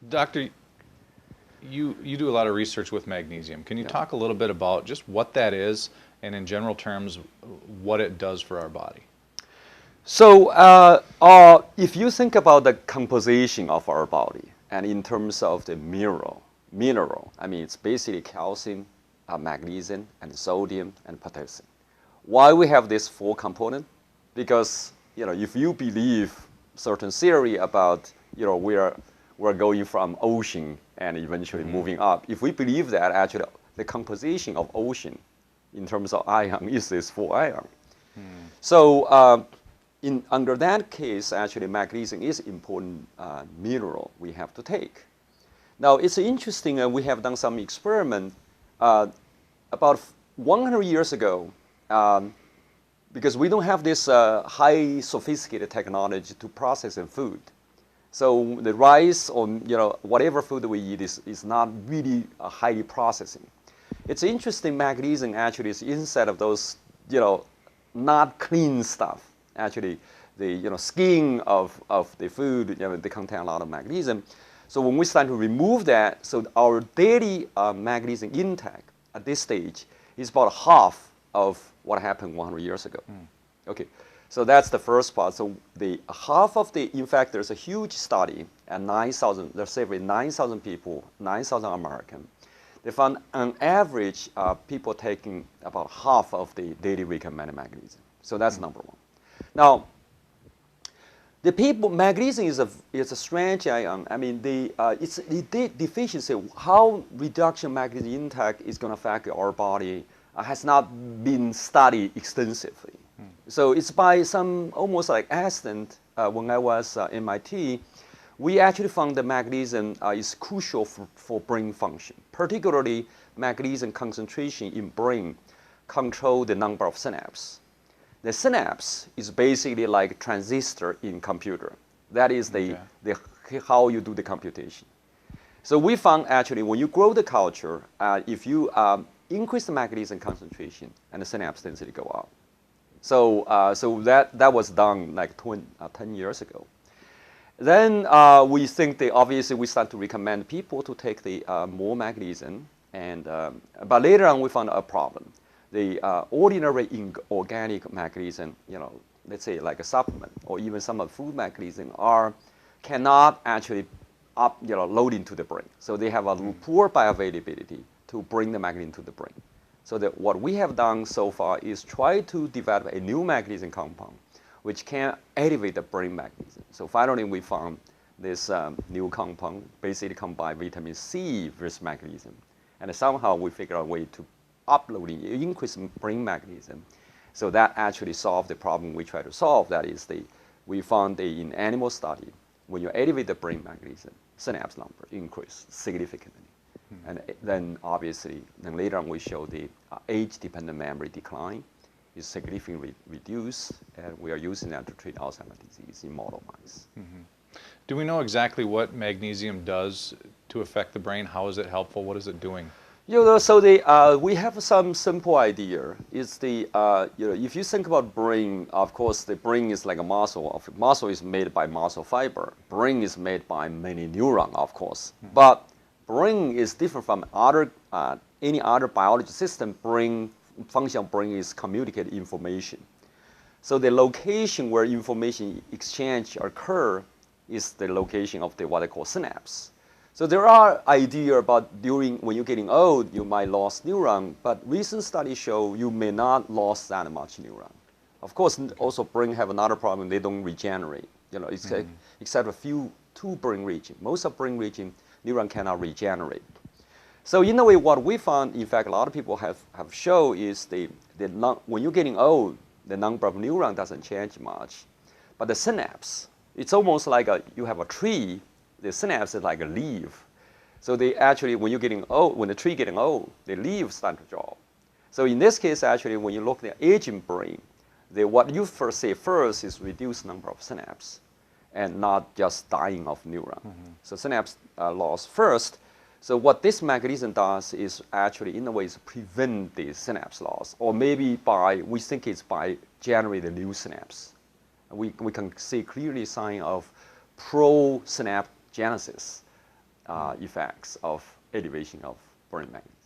Doctor, you do a lot of research with magnesium. Can you talk a little bit about just what that is and in general terms what it does for our body? So if you think about the composition of our body and in terms of the mineral, I mean, it's basically calcium, magnesium, and sodium, and potassium. Why we have this four component? Because, if you believe certain theory about, we're going from ocean and eventually moving up. If we believe that, actually, the composition of ocean in terms of ion is this four ion. So under that case, actually, magnesium is important mineral we have to take. Now, it's interesting, we have done some experiment about 100 years ago, because we don't have this high sophisticated technology to process food. So the rice or whatever food we eat is not really highly processing. It's interesting, magnesium actually is inside of those not clean stuff. Actually, the skin of the food, they contain a lot of magnesium. So when we start to remove that, so our daily magnesium intake at this stage is about half of what happened 100 years ago. Okay, so that's the first part. So the half of in fact, there's a huge study at 9,000. There's say 9,000 people, 9,000 Americans. They found on average people taking about half of the daily recommended magnesium. So that's number one. Now, magnesium is a strange ion. I mean, it's the deficiency. How reduction magnesium intake is going to affect our body has not been studied extensively. So it's by some almost like accident. When I was at MIT, we actually found that magnesium is crucial for brain function. Particularly, magnesium concentration in brain control the number of synapses. The synapse is basically like a transistor in computer. That is how you do the computation. So we found actually when you grow the culture, if you increase the magnesium concentration and the synapse density go up. So that was done like 10 years ago. Then we think obviously we start to recommend people to take the more magnesium, but later on we found a problem. The ordinary organic magnesium, let's say like a supplement or even some of food magnesium cannot actually load into the brain. So they have a poor bioavailability to bring the magnesium to the brain. So what we have done so far is try to develop a new magnesium compound which can elevate the brain magnesium. So finally we found this new compound basically combine vitamin C with magnesium. And somehow we figure out a way to increase brain magnesium. So that actually solved the problem we try to solve. That is, we found in animal study, when you elevate the brain magnesium, synapse number increase significantly. And then obviously, later on we show the age-dependent memory decline is significantly reduced, and we are using that to treat Alzheimer's disease in model mice. Do we know exactly what magnesium does to affect the brain? How is it helpful? What is it doing? So we have some simple idea. It's if you think about brain, of course, the brain is like a muscle. Muscle is made by muscle fiber. Brain is made by many neurons, of course. But brain is different from any other biology system. Function of brain is communicate information. So the location where information exchange occur is the location of what they call synapse. So there are ideas about when you're getting old, you might lose neuron, but recent studies show you may not lose that much neuron. Of course, also brain have another problem, they don't regenerate, except two brain regions. Most of brain region, neuron cannot regenerate. So in a way, what we found, in fact, a lot of people have shown is when you're getting old, the number of neurons doesn't change much. But the synapse, it's almost like you have a tree. The synapse is like a leaf. So they actually, when the tree getting old, the leaves start to drop. So in this case, actually, when you look at the aging brain, what you first is reduced number of synapse and not just dying of neuron. So synapse loss first. So what this mechanism does is actually, in a way, is prevent the synapse loss, or maybe we think it's by generating new synapse. We can see clearly sign of pro-synaptogenesis effects of elevation of brain magnesium.